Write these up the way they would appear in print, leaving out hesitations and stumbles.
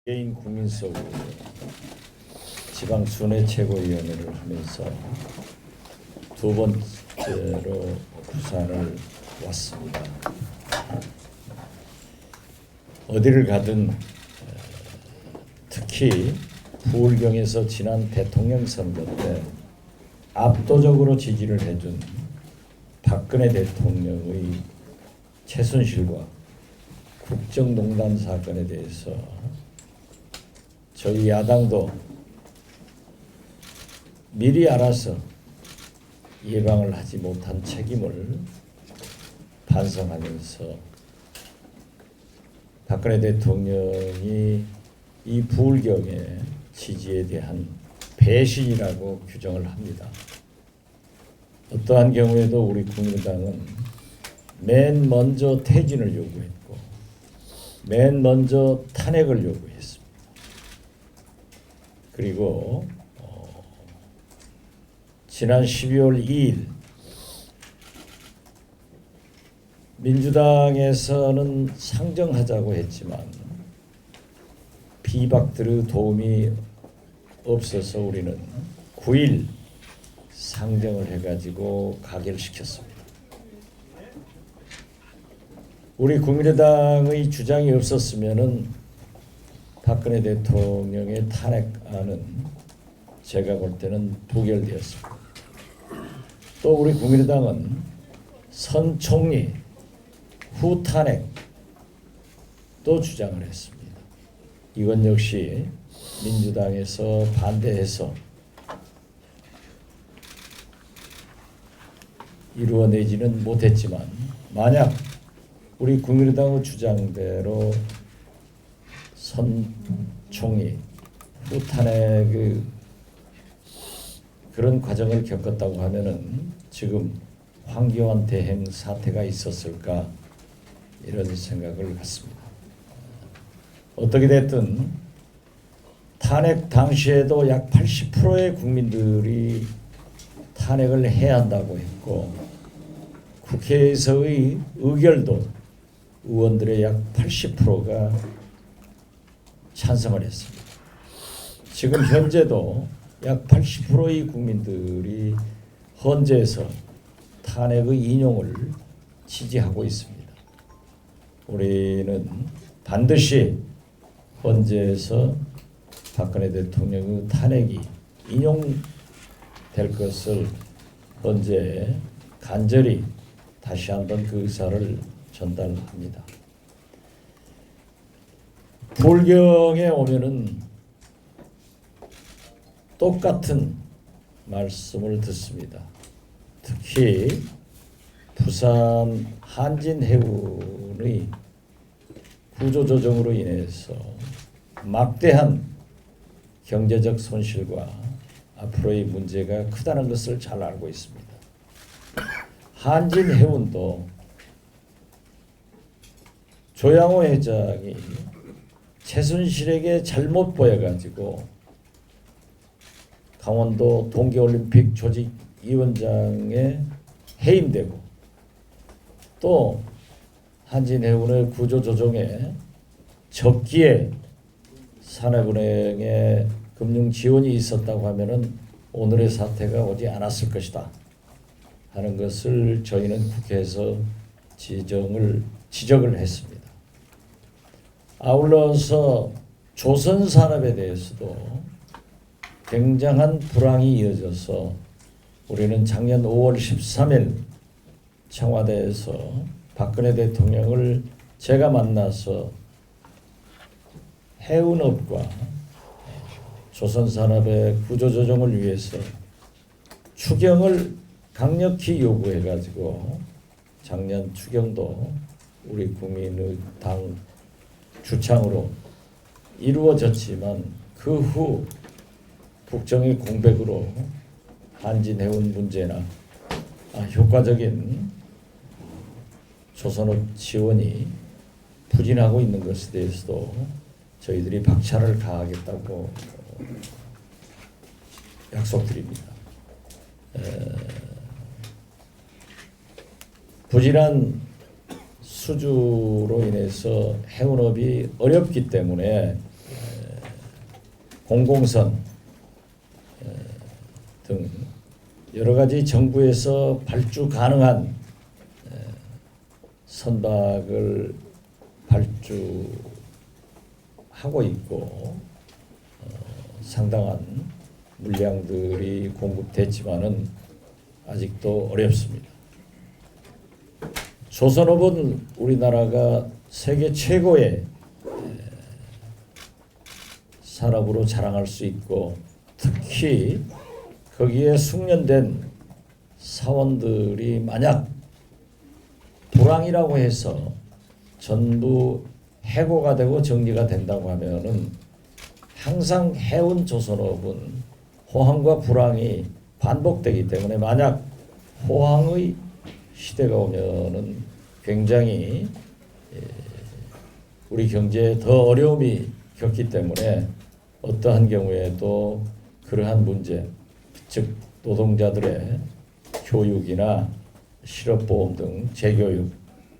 개인 국민 속으로 지방 순회 최고위원회를 하면서 두 번째로 부산을 왔습니다. 어디를 가든 특히 부울경에서 지난 대통령 선거 때 압도적으로 지지를 해준 박근혜 대통령의 최순실과 국정농단 사건에 대해서 저희 야당도 미리 알아서 예방을 하지 못한 책임을 반성하면서 박근혜 대통령이 이 부울경의 지지에 대한 배신이라고 규정을 합니다. 어떠한 경우에도 우리 국민의당은 맨 먼저 퇴진을 요구했고 맨 먼저 탄핵을 요구했습니다. 그리고 지난 12월 2일 민주당에서는 상정하자고 했지만 비박들의 도움이 없어서 우리는 9일 상정을 해가지고 가결시켰습니다. 우리 국민의당의 주장이 없었으면은 박근혜 대통령의 탄핵안은 제가 볼 때는 부결되었습니다. 또 우리 국민의당은 선 총리 후 탄핵 또 주장을 했습니다. 이건 역시 민주당에서 반대해서 이루어내지는 못했지만 만약 우리 국민의당의 주장대로 선 총리 후 탄핵의 그런 과정을 겪었다고 하면은 지금 황교안 대행 사태가 있었을까 이런 생각을 갖습니다. 어떻게 됐든 탄핵 당시에도 약 80%의 국민들이 탄핵을 해야 한다고 했고 국회에서의 의결도 의원들의 약 80%가 찬성을 했습니다. 지금 현재도 약 80%의 국민들이 헌재에서 탄핵의 인용을 지지하고 있습니다. 우리는 반드시 헌재에서 박근혜 대통령의 탄핵이 인용될 것을 헌재에 간절히 다시 한번 그 의사를 전달합니다. 부울경에 오면은 똑같은 말씀을 듣습니다. 특히 부산 한진해운의 구조조정으로 인해서 막대한 경제적 손실과 앞으로의 문제가 크다는 것을 잘 알고 있습니다. 한진해운도 조양호 회장이 최순실에게 잘못 보여가지고 강원도 동계올림픽 조직위원장에 해임되고 또 한진해운의 구조조정에 적기에 산업은행의 금융 지원이 있었다고 하면은 오늘의 사태가 오지 않았을 것이다 하는 것을 저희는 국회에서 지적을 했습니다. 아울러서 조선산업에 대해서도 굉장한 불황이 이어져서 우리는 작년 5월 13일 청와대에서 박근혜 대통령을 제가 만나서 해운업과 조선산업의 구조조정을 위해서 추경을 강력히 요구해가지고 작년 추경도 우리 국민의당 주창으로 이루어졌지만 그 후 국정의 공백으로 한진해운 문제나 효과적인 조선업 지원이 부진하고 있는 것에 대해서도 저희들이 박차를 가하겠다고 약속드립니다. 부진한 수주로 인해서 해운업이 어렵기 때문에 공공선 등 여러 가지 정부에서 발주 가능한 선박을 발주하고 있고 상당한 물량들이 공급됐지만은 아직도 어렵습니다. 조선업은 우리나라가 세계 최고의 산업으로 자랑할 수 있고 특히 거기에 숙련된 사원들이 만약 불황이라고 해서 전부 해고가 되고 정리가 된다고 하면은 항상 해운 조선업은 호황과 불황이 반복되기 때문에 만약 호황의 시대가 오면은 굉장히 우리 경제에 더 어려움이 겪기 때문에 어떠한 경우에도 그러한 문제, 즉 노동자들의 교육이나 실업보험 등 재교육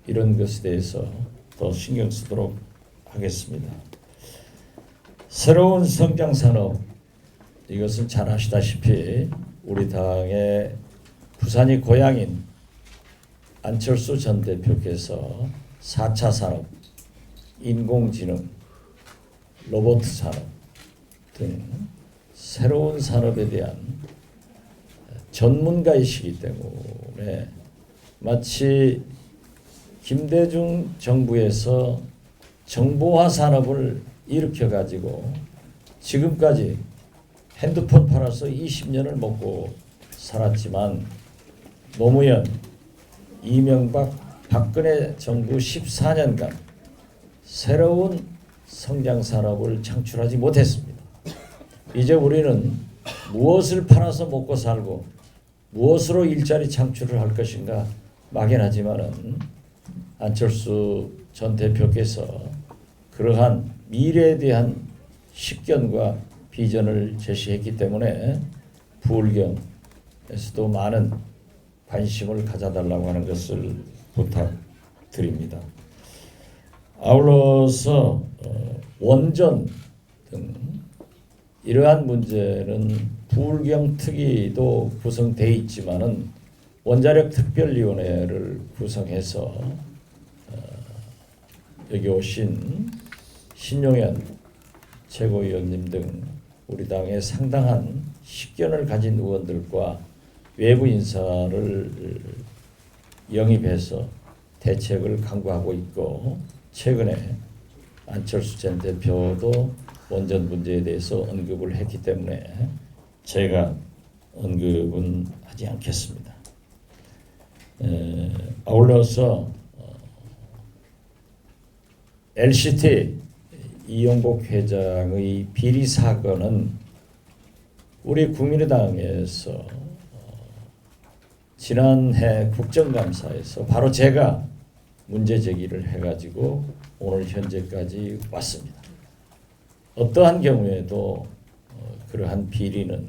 이런 것에 대해서 더 신경 쓰도록 하겠습니다. 새로운 성장산업, 이것은 잘 아시다시피 우리 당의 부산이 고향인 안철수 전 대표께서 4차 산업, 인공지능, 로봇 산업 등 새로운 산업에 대한 전문가이시기 때문에 마치 김대중 정부에서 정보화 산업을 일으켜 가지고 지금까지 핸드폰 팔아서 20년을 먹고 살았지만 노무현, 이명박, 박근혜 정부 14년간 새로운 성장 산업을 창출하지 못했습니다. 이제 우리는 무엇을 팔아서 먹고 살고 무엇으로 일자리 창출을 할 것인가 막연하지만은 안철수 전 대표께서 그러한 미래에 대한 식견과 비전을 제시했기 때문에 부울경에서도 많은 관심을 가져달라고 하는 것을 부탁드립니다. 아울러서 원전 등 이러한 문제는 부울경 특위도 구성되어 있지만은 원자력 특별위원회를 구성해서 여기 오신 신용현 최고위원님 등 우리 당의 상당한 식견을 가진 의원들과 외부 인사를 영입해서 대책을 강구하고 있고 최근에 안철수 전 대표도 원전 문제에 대해서 언급을 했기 때문에 제가 언급은 하지 않겠습니다. 아울러서 LCT 이용복 회장의 비리 사건은 우리 국민의당에서 지난해 국정감사에서 바로 제가 문제 제기를 해가지고 오늘 현재까지 왔습니다. 어떠한 경우에도 그러한 비리는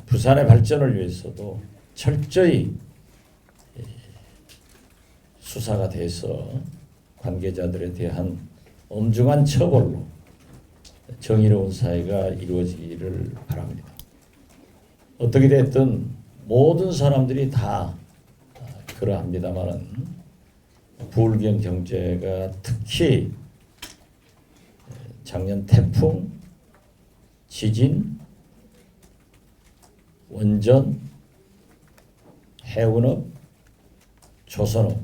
부산의 발전을 위해서도 철저히 수사가 돼서 관계자들에 대한 엄중한 처벌로 정의로운 사회가 이루어지기를 바랍니다. 어떻게 됐든 모든 사람들이 다 그러합니다만은 부울경 경제가 특히 작년 태풍, 지진, 원전, 해운업, 조선업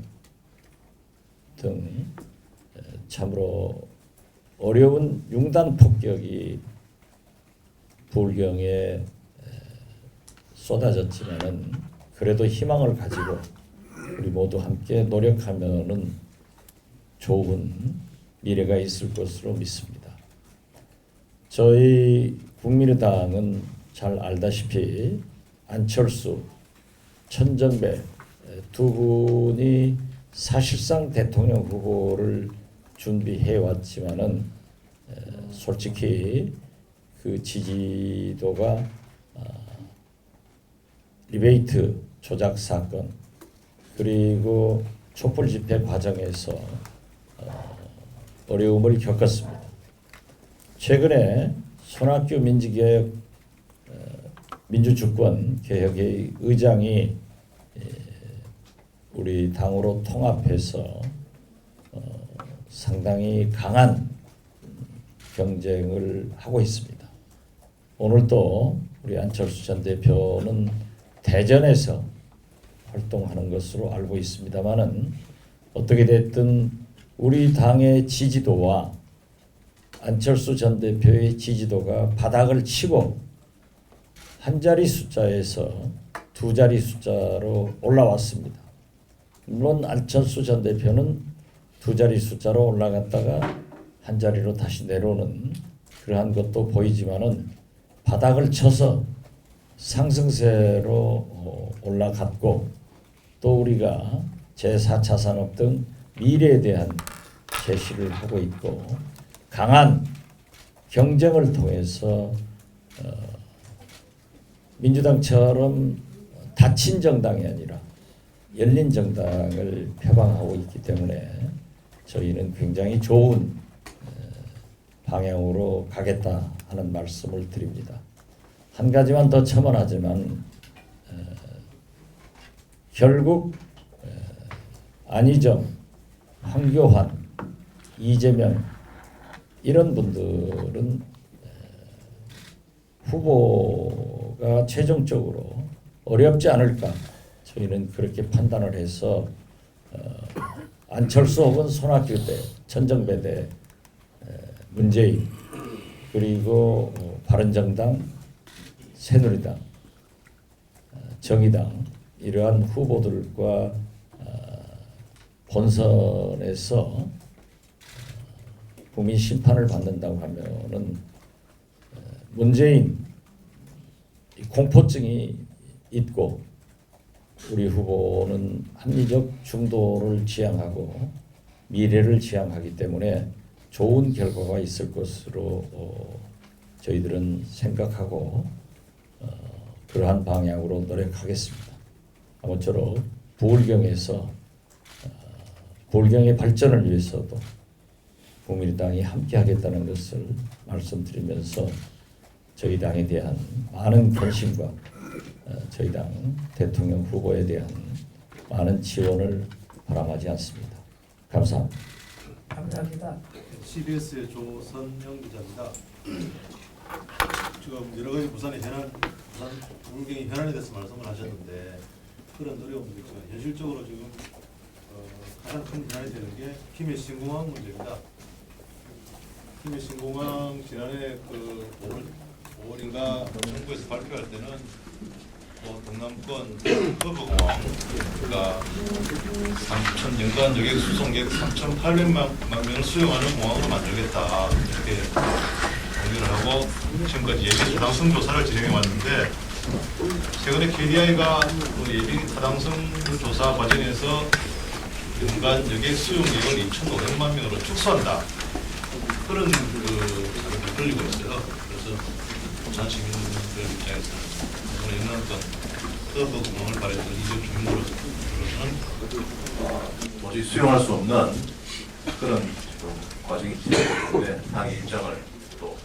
등 참으로 어려운 융단 폭격이 부울경에 쏟아졌지만은 그래도 희망을 가지고 우리 모두 함께 노력하면은 좋은 미래가 있을 것으로 믿습니다. 저희 국민의당은 잘 알다시피 안철수, 천정배 두 분이 사실상 대통령 후보를 준비해 왔지만은 솔직히 그 지지도가 리베이트 조작 사건 그리고 촛불 집회 과정에서 어려움을 겪었습니다. 최근에 손학규 민주주권 개혁의 의장이 우리 당으로 통합해서 상당히 강한 경쟁을 하고 있습니다. 오늘 또 우리 안철수 전 대표는 대전에서 활동하는 것으로 알고 있습니다만은 어떻게 됐든 우리 당의 지지도와 안철수 전 대표의 지지도가 바닥을 치고 한 자리 숫자에서 두 자리 숫자로 올라왔습니다. 물론 안철수 전 대표는 두 자리 숫자로 올라갔다가 한 자리로 다시 내려오는 그러한 것도 보이지만은 바닥을 쳐서 상승세로 올라갔고 또 우리가 제4차 산업 등 미래에 대한 제시를 하고 있고 강한 경쟁을 통해서 민주당처럼 닫힌 정당이 아니라 열린 정당을 표방하고 있기 때문에 저희는 굉장히 좋은 방향으로 가겠다 하는 말씀을 드립니다. 한 가지만 더 첨언하지만 결국 안희정, 황교안, 이재명 이런 분들은 후보가 최종적으로 어렵지 않을까 저희는 그렇게 판단을 해서 안철수 혹은 손학규 대 천정배 대 문재인 그리고 바른정당, 새누리당, 정의당 이러한 후보들과 본선에서 국민 심판을 받는다고 하면은 문재인 공포증이 있고 우리 후보는 합리적 중도를 지향하고 미래를 지향하기 때문에 좋은 결과가 있을 것으로 저희들은 생각하고 그러한 방향으로 노력하겠습니다. 아무쪼록 부울경에서 부울경의 발전을 위해서도 국민의당이 함께하겠다는 것을 말씀드리면서 저희 당에 대한 많은 관심과 저희 당 대통령 후보에 대한 많은 지원을 바람하지 않습니다. 감사합니다. 감사합니다. CBS의 조선영 기자입니다. 지금 여러 가지 부산 부울경의 현안에 대해서 말씀을 하셨는데 그런 어려움도 있지만 현실적으로 지금 가장 큰 현안이 되는 게 김해 신공항 문제입니다. 김해 신공항 지난해 5월인가 정부에서 발표할 때는 동남권 허브공항가 3천 연간 여객 수송객 3,800만 명을 수용하는 공항으로 만들겠다 이렇게 공개를 하고 지금까지 예비 타당성 조사를 진행해 왔는데 최근에 KDI가 예비 타당성 조사 과정에서 연간 여객 수용객을 2,500만 명으로 축소한다 그런 자료를 돌리고 있어요. 그래서 부산 시민들 입장에서는 영남권 허브 공항을 바랬던 이주 주민으로서는 도저히 수용할 수 없는 그런 과정이 진행되고 있는데 당의 입장을 또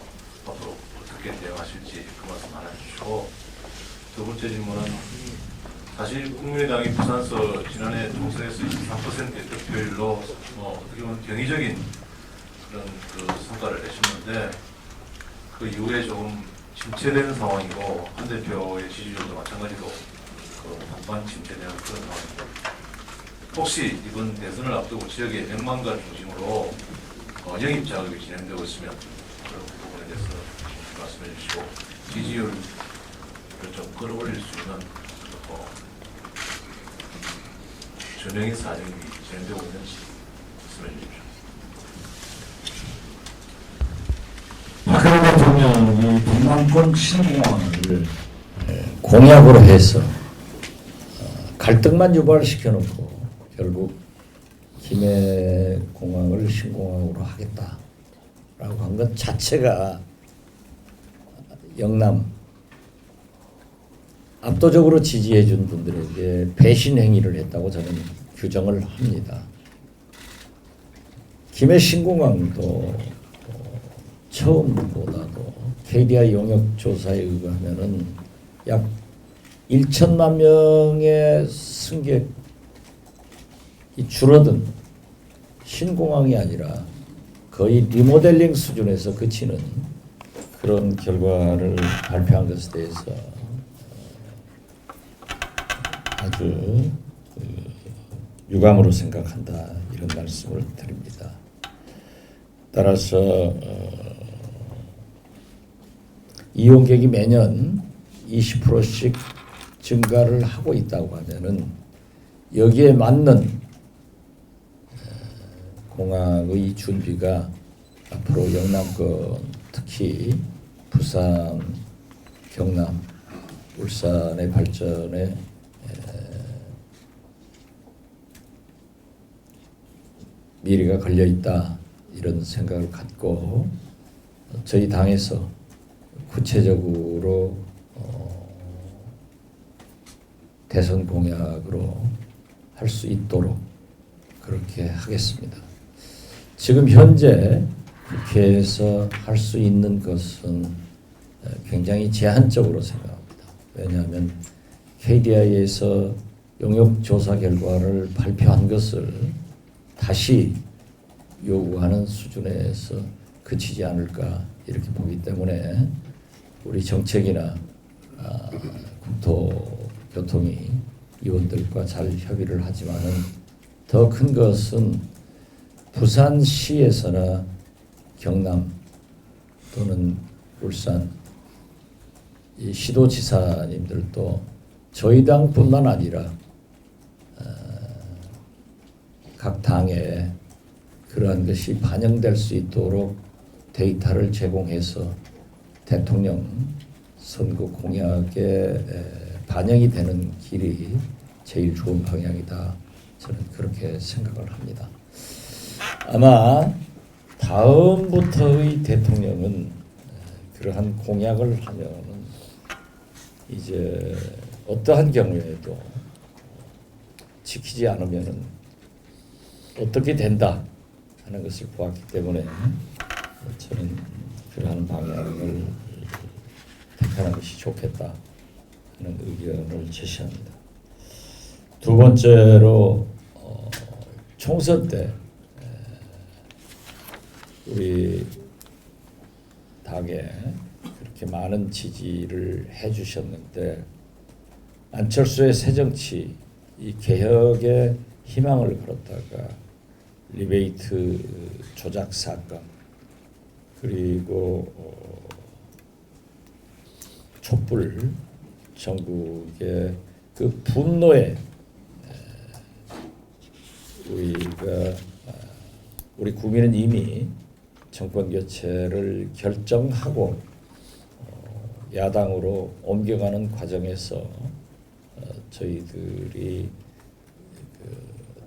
앞으로 어떻게 대응하실지 그 말씀 하나 해주시고 두 번째 질문은 사실 국민의당이 부산서 지난해 총선에서 23%의 득표율로 어떻게 보면 경이적인 그런 성과를 내셨는데 그 이후에 조금 침체되는 상황이고 한 대표의 지지율도 마찬가지로 반반 침체되는 그런 상황입니다. 혹시 이번 대선을 앞두고 지역의 명망가 중심으로 영입 작업이 진행되고 있으면 그런 부분에 대해서 말씀해 주시고 지지율을 좀 끌어올릴 수 있는 전형의 사정이 진행되고 있는지 말씀해 주십시오. 박근혜 대통령이 동남권 신공항을 공약으로 해서 갈등만 유발시켜놓고 결국 김해 공항을 신공항으로 하겠다라고 한 것 자체가 영남 압도적으로 지지해준 분들에게 배신 행위를 했다고 저는 규정을 합니다. 김해 신공항도 처음보다도 KDI 용역 조사에 의하면은 약 1천만 명의 승객이 줄어든 신공항이 아니라 거의 리모델링 수준에서 그치는 그런 결과를 발표한 것에 대해서 아주 유감으로 생각한다, 이런 말씀을 드립니다. 따라서 이용객이 매년 20%씩 증가를 하고 있다고 하면은 여기에 맞는 공항의 준비가 앞으로 영남권, 특히 부산, 경남, 울산의 발전에 미래가 걸려 있다, 이런 생각을 갖고 저희 당에서 구체적으로 대선 공약으로 할 수 있도록 그렇게 하겠습니다. 지금 현재 국회에서 할 수 있는 것은 굉장히 제한적으로 생각합니다. 왜냐하면 KDI에서 용역 조사 결과를 발표한 것을 다시 요구하는 수준에서 그치지 않을까, 이렇게 보기 때문에 우리 정책이나 국토교통위 위원들과 잘 협의를 하지만은 더 큰 것은 부산시에서나 경남 또는 울산 이 시도지사님들도 저희 당뿐만 아니라 각 당에 그러한 것이 반영될 수 있도록 데이터를 제공해서 대통령 선거 공약에 반영이 되는 길이 제일 좋은 방향이다, 저는 그렇게 생각을 합니다. 아마 다음부터의 대통령은 그러한 공약을 하면은 이제 어떠한 경우에도 지키지 않으면은 어떻게 된다 하는 것을 보았기 때문에 저는 그러한 방향을 택하는 것이 좋겠다 하는 의견을 제시합니다. 두 번째로 총선 때 우리 당에 그렇게 많은 지지를 해주셨는데 안철수의 새정치, 이 개혁의 희망을 걸었다가 리베이트 조작 사건, 그리고 촛불 전국의 그 분노에 우리 국민은 이미 정권 교체를 결정하고 야당으로 옮겨가는 과정에서 저희들이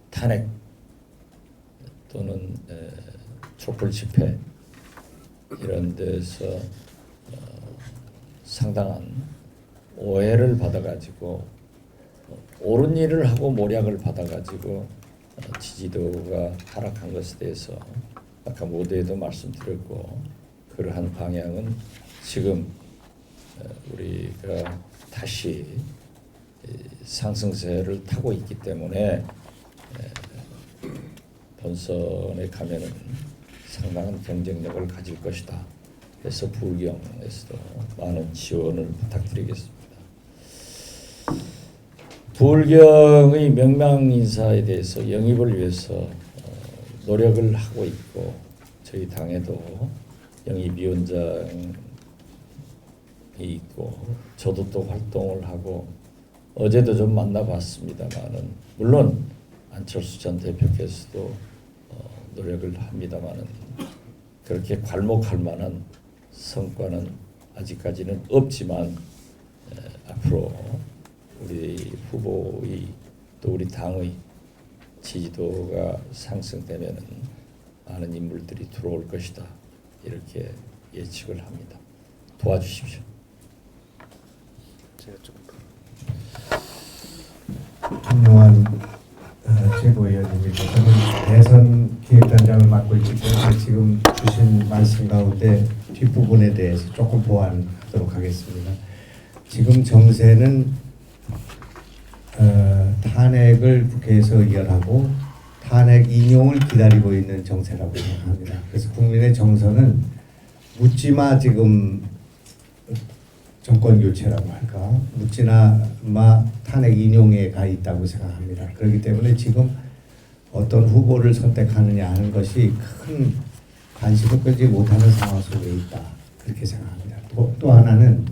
탄핵 또는 촛불 집회 이런 데서 상당한 오해를 받아가지고 옳은 일을 하고 모략을 받아가지고 지지도가 하락한 것에 대해서 아까 모두에도 말씀드렸고, 그러한 방향은 지금 우리가 다시 상승세를 타고 있기 때문에 본선에 가면은 상당한 경쟁력을 가질 것이다. 그래서 부울경에서도 많은 지원을 부탁드리겠습니다. 부울경의 명망 인사에 대해서 영입을 위해서 노력을 하고 있고, 저희 당에도 영입위원장이 있고 저도 또 활동을 하고 어제도 좀 만나봤습니다만은, 물론 안철수 전 대표께서도 노력을 합니다만은 그렇게 괄목할 만한 성과는 아직까지는 없지만 앞으로 우리 후보의 또 우리 당의 지지도가 상승되면은 많은 인물들이 들어올 것이다, 이렇게 예측을 합니다. 도와주십시오. 제가 좀 김용환 최고위원님이 저는 대선 기획단장을 맡고 있기 때문에 지금 주신 말씀 가운데 뒷부분에 대해서 조금 보완하도록 하겠습니다. 지금 정세는 탄핵을 국회에서 의결하고 탄핵 인용을 기다리고 있는 정세라고 생각합니다. 그래서 국민의 정서는 묻지마 지금 정권 교체라고 할까, 묻지마 탄핵 인용에 가 있다고 생각합니다. 그렇기 때문에 지금 어떤 후보를 선택하느냐 하는 것이 큰 관심을 끌지 못하는 상황 속에 있다, 그렇게 생각합니다. 또 하나는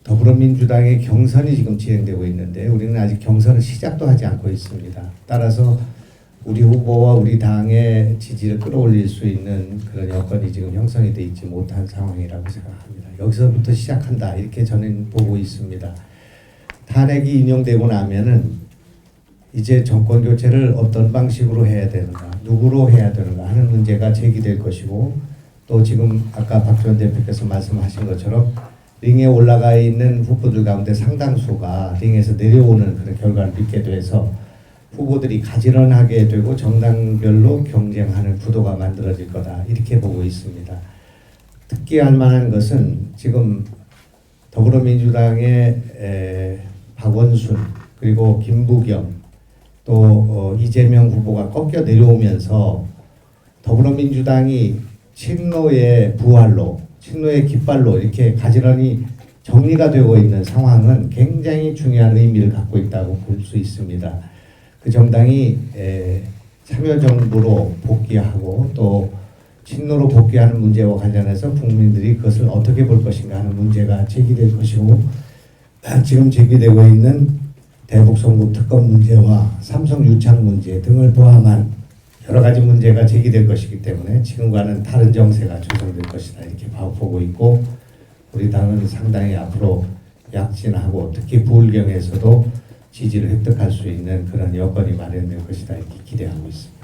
더불어민주당의 경선이 지금 진행되고 있는데 우리는 아직 경선을 시작도 하지 않고 있습니다. 따라서 우리 후보와 우리 당의 지지를 끌어올릴 수 있는 그런 여건이 지금 형성이 되어 있지 못한 상황이라고 생각합니다. 여기서부터 시작한다, 이렇게 저는 보고 있습니다. 탄핵이 인용되고 나면은 이제 정권 교체를 어떤 방식으로 해야 되는가, 누구로 해야 되는가 하는 문제가 제기될 것이고, 또 지금 아까 박지원 대표께서 말씀하신 것처럼 링에 올라가 있는 후보들 가운데 상당수가 링에서 내려오는 그런 결과를 믿게 돼서 후보들이 가지런하게 되고 정당별로 경쟁하는 구도가 만들어질 거다, 이렇게 보고 있습니다. 특기할 만한 것은 지금 더불어민주당의 박원순 그리고 김부겸 또 이재명 후보가 꺾여 내려오면서 더불어민주당이 친노의 부활로, 친노의 깃발로 이렇게 가지런히 정리가 되고 있는 상황은 굉장히 중요한 의미를 갖고 있다고 볼 수 있습니다. 그 정당이 참여정부로 복귀하고 또 친노로 복귀하는 문제와 관련해서 국민들이 그것을 어떻게 볼 것인가 하는 문제가 제기될 것이고, 지금 제기되고 있는 대북송국 특검 문제와 삼성 유착 문제 등을 포함한 여러 가지 문제가 제기될 것이기 때문에 지금과는 다른 정세가 조성될 것이다, 이렇게 보고 있고, 우리 당은 상당히 앞으로 약진하고 특히 부울경에서도 지지를 획득할 수 있는 그런 여건이 마련될 것이다, 이렇게 기대하고 있습니다.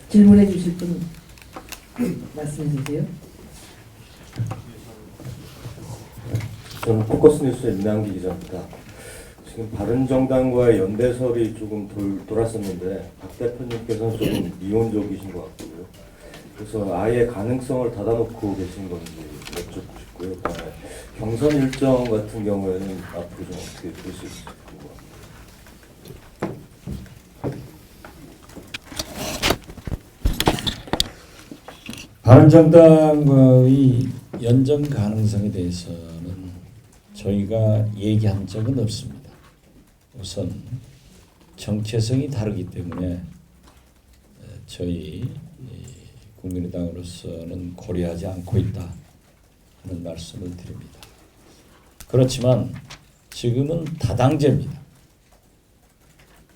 질문해 주실 분 말씀해 주세요. 저는 포커스 뉴스의 민항기 기자입니다. 지금 바른정당과의 연대설이 조금 돌았었는데 박 대표님께서는 조금 미온적이신 것 같고요. 그래서 아예 가능성을 닫아놓고 계신 건지 여쭙고 싶고요. 그다음에 경선 일정 같은 경우에는 앞으로 좀 어떻게 볼 수 있을지 궁금합니다. 바른정당과의 연정 가능성에 대해서는 저희가 얘기한 적은 없습니다. 우선 정체성이 다르기 때문에 저희 국민의당으로서는 고려하지 않고 있다 하는 말씀을 드립니다. 그렇지만 지금은 다당제입니다.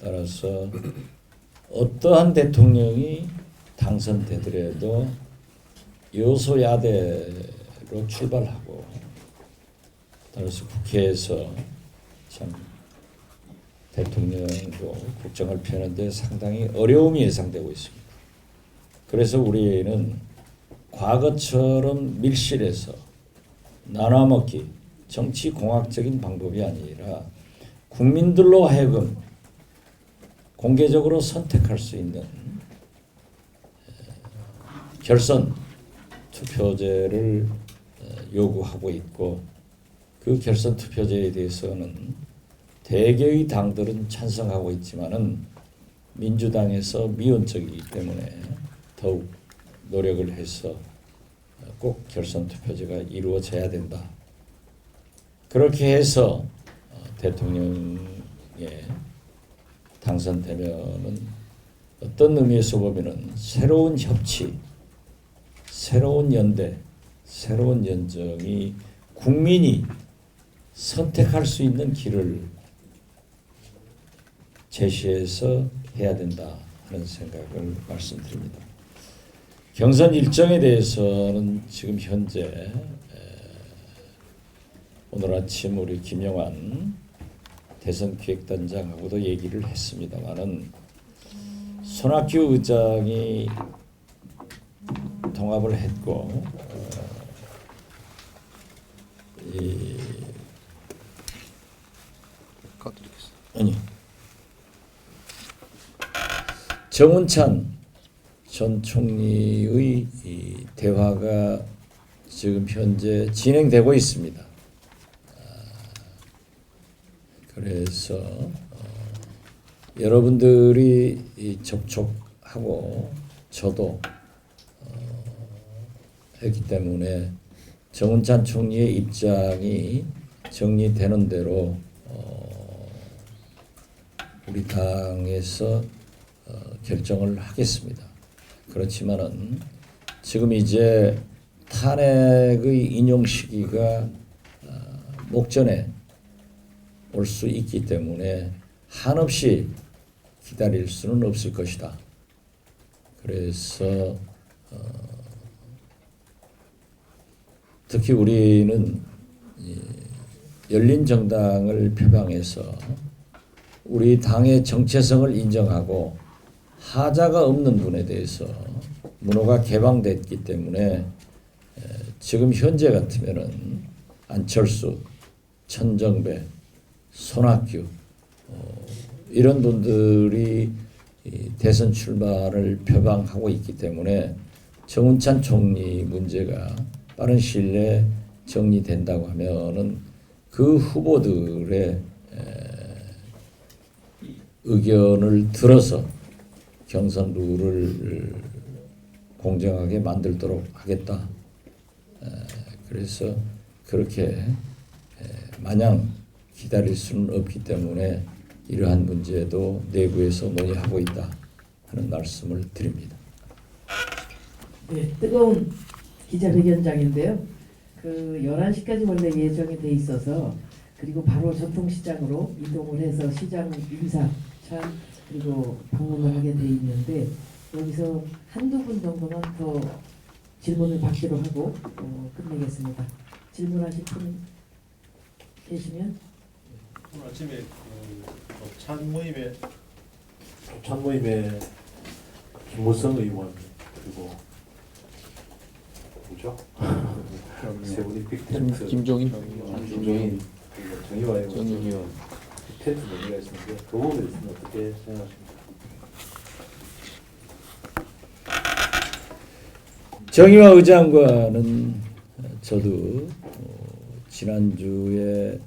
따라서 어떠한 대통령이 당선되더라도 여소야대로 출발하고, 따라서 국회에서 참 대통령도 국정을 펴는 데 상당히 어려움이 예상되고 있습니다. 그래서 우리는 과거처럼 밀실에서 나눠먹기, 정치공학적인 방법이 아니라 국민들로 하여금 공개적으로 선택할 수 있는 결선 투표제를 요구하고 있고, 그 결선 투표제에 대해서는 대개의 당들은 찬성하고 있지만은 민주당에서 미온적이기 때문에 더욱 노력을 해서 꼭 결선 투표제가 이루어져야 된다. 그렇게 해서 대통령에 당선되면은 어떤 의미에서 보면은 새로운 협치, 새로운 연대, 새로운 연정이 국민이 선택할 수 있는 길을 제시해서 해야 된다 하는 생각을 말씀드립니다. 경선 일정에 대해서는 지금 현재 오늘 아침 우리 김영환 대선기획단장하고도 얘기를 했습니다마는 손학규 의장이 통합을 했고, 정운찬 전 총리의 이 대화가 지금 현재 진행되고 있습니다. 그래서 여러분들이 이 접촉하고 저도 했기 때문에 정운찬 총리의 입장이 정리되는 대로 우리 당에서 결정을 하겠습니다. 그렇지만은 지금 이제 탄핵의 인용 시기가 목전에 올 수 있기 때문에 한없이 기다릴 수는 없을 것이다. 그래서 특히 우리는 열린 정당을 표방해서 우리 당의 정체성을 인정하고 하자가 없는 분에 대해서 문호가 개방됐기 때문에 지금 현재 같으면은 안철수, 천정배, 손학규 이런 분들이 대선 출마를 표방하고 있기 때문에 정운찬 총리 문제가 빠른 시일 내에 정리된다고 하면은 그 후보들의 의견을 들어서 경선 룰을 공정하게 만들도록 하겠다. 그래서 그렇게 마냥 기다릴 수는 없기 때문에 이러한 문제도 내부에서 논의하고 있다 하는 말씀을 드립니다. 네, 뜨거운 기자회견장인데요. 그 11시까지 원래 예정이 돼 있어서 그리고 바로 전통시장으로 이동을 해서 시장 인사 참 그리고 방문을 하게 돼 있는데 여기서 한두 분 정도만 더 질문을 받기로 하고 끝내겠습니다. 질문하실 분 계시면 오늘 아침에 찬모임에 참모임에 김무성 의원 그리고 누구죠? 세훈이 빅텐트 김종인 김종인 그리고 정의화 의원 정의위원 빅텐트 논의가 있었는데 그 부분에 있으면 어떻게 생각하십니까? 정의화 의장과는 저도 지난주에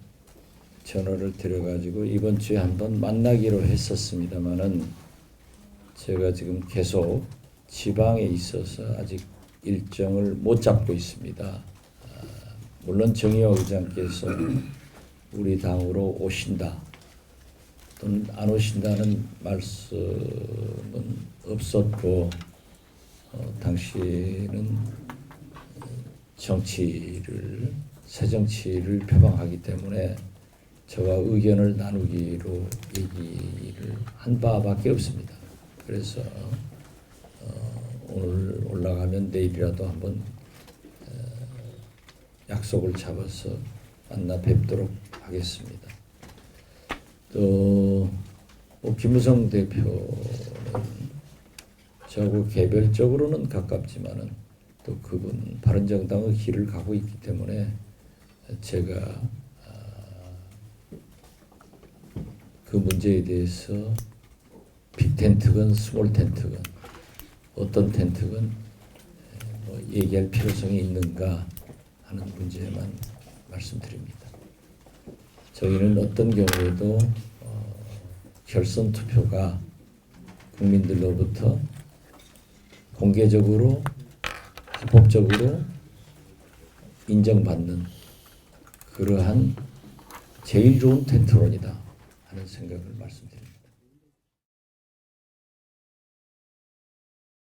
전화를 드려가지고 이번 주에 한번 만나기로 했었습니다마는 제가 지금 계속 지방에 있어서 아직 일정을 못 잡고 있습니다. 물론 정의화 의장께서 우리 당으로 오신다 또는 안 오신다는 말씀은 없었고 당시는 새 정치를 표방하기 때문에 저와 의견을 나누기로 얘기를 한 바밖에 없습니다. 그래서 오늘 올라가면 내일이라도 한번 약속을 잡아서 만나 뵙도록 하겠습니다. 또 김무성 대표는 저하고 개별적으로는 가깝지만은 또 그분 바른정당의 길을 가고 있기 때문에 제가 그 문제에 대해서 빅텐트건 스몰 텐트건 어떤 텐트건 얘기할 필요성이 있는가 하는 문제만 말씀드립니다. 저희는 어떤 경우에도 결선 투표가 국민들로부터 공개적으로 합법적으로 인정받는 그러한 제일 좋은 텐트론이다 하는 생각을 말씀드립니다.